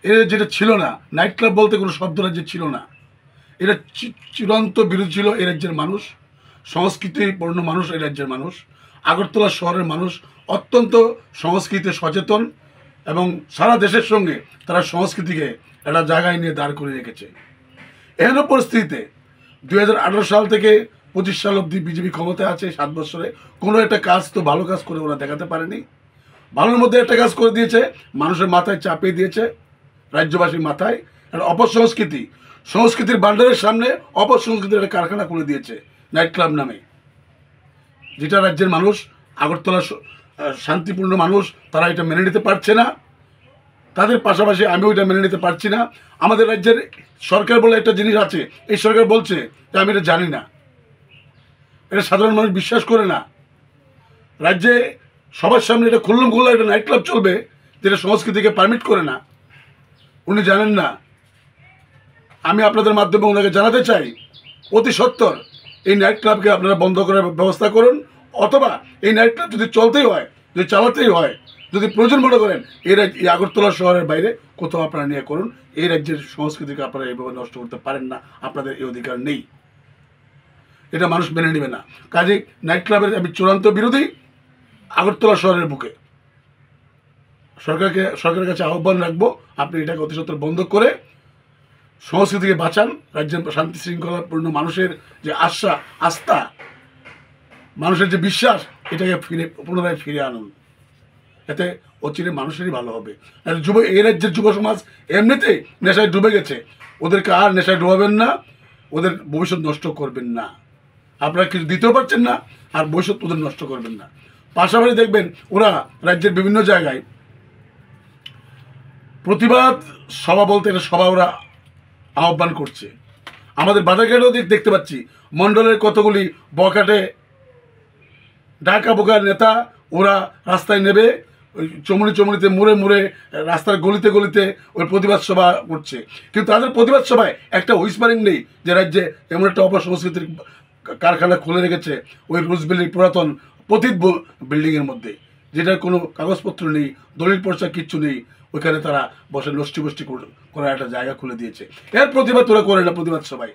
এর যেটা ছিল না, নাইট ক্লাব বলতে কোনো শব্দ রাজ্যে ছিল না। এরা চূড়ান্ত বিরোধী ছিল এই রাজ্যের মানুষ, সংস্কৃতিপূর্ণ মানুষ এই রাজ্যের মানুষ। আগরতলা শহরের মানুষ অত্যন্ত সংস্কৃতিতে সচেতন এবং সারা দেশের সঙ্গে তারা সংস্কৃতিকে একটা জায়গায় নিয়ে দাঁড় করে রেখেছে। এহেন পরিস্থিতিতে 2018 সাল থেকে 25 সাল অবধি বিজেপি ক্ষমতায় আছে, 7 বছরে কোনো একটা কাজ তো ভালো কাজ করে ওরা দেখাতে পারেনি। ভালোর মধ্যে একটা কাজ করে দিয়েছে, মানুষের মাথায় চাপিয়ে দিয়েছে, রাজ্যবাসীর মাথায় একটা অপসংস্কৃতি, সংস্কৃতির ভান্ডারের সামনে অপসংস্কৃতির একটা কারখানা খুলে দিয়েছে নাইট ক্লাব নামে, যেটা রাজ্যের মানুষ, আগরতলা শান্তিপূর্ণ মানুষ, তারা এটা মেনে নিতে পারছে না। তাদের পাশাপাশি আমিও এটা মেনে নিতে পারছি না। আমাদের রাজ্যের সরকার বলে একটা জিনিস আছে, এই সরকার বলছে যে আমি এটা জানি না, এটা সাধারণ মানুষ বিশ্বাস করে না। রাজ্যে সবার সামনে এটা খুল্লম খুল্লা একটা নাইট ক্লাব চলবে যেটা সংস্কৃতিকে পারমিট করে না, উনি জানেন না। আমি আপনাদের মাধ্যমে ওনাকে জানাতে চাই, অতি সত্বর এই নাইট ক্লাবকে আপনারা বন্ধ করার ব্যবস্থা করুন, অথবা এই নাইট ক্লাব যদি চলতেই হয়, যদি চালাতেই হয়, যদি প্রয়োজন মনে করেন এই আগরতলা শহরের বাইরে কোথাও আপনারা নিয়ে করুন। এই রাজ্যের সংস্কৃতিকে আপনারা এইভাবে নষ্ট করতে পারেন না, আপনাদের এই অধিকার নেই, এটা মানুষ মেনে নেবে না। কাজে নাইট ক্লাবের আমি চূড়ান্ত বিরোধী। আগরতলা শহরের বুকে সরকারের কাছে আহ্বান রাখবো, আপনি এটাকে অতি সত্বর বন্ধ করে সংস্কৃতিকে বাঁচান, রাজ্যের শান্তি শৃঙ্খলাপূর্ণ মানুষের যে আস্থা, মানুষের যে বিশ্বাস, এটাকে পুনরায় ফিরে আনুন। এতে অচিরে মানুষেরই ভালো হবে। আর এই রাজ্যের যুব সমাজ এমনিতেই নেশায় ডুবে গেছে, ওদেরকে আর নেশায় ডুবাবেন না, ওদের ভবিষ্যৎ নষ্ট করবেন না। আপনারা কিছু দিতেও পারছেন না, আর ভবিষ্যৎ ওদের নষ্ট করবেন না। পাশাপাশি দেখবেন ওরা রাজ্যের বিভিন্ন জায়গায় প্রতিবাদ সভা বলতে একটা সভা ওরা আহ্বান করছে। আমাদের বাজারঘাটেও দেখতে পাচ্ছি মণ্ডলের কতগুলি বকাটে ডাকা বোকার নেতা, ওরা রাস্তায় নেবে, ওই চমড়িতে মুড়ে রাস্তার গলিতে গলিতে ওই প্রতিবাদ সভা করছে। কিন্তু তাদের প্রতিবাদ সভায় একটা হুইসপারিং নেই যে রাজ্যে এমন একটা অপসংস্কৃতির কারখানা খুলে রেখেছে ওই রুজবেলির পুরাতন পতিত বিল্ডিংয়ের মধ্যে, যেটার কোনো কাগজপত্র নেই, দলিল পর্চা কিচ্ছু নেই। ওইখানে তারা বসে নষ্টি করার একটা জায়গা খুলে দিয়েছে। এর প্রতিবাদ তোরা করে না প্রতিবাদ সভায়।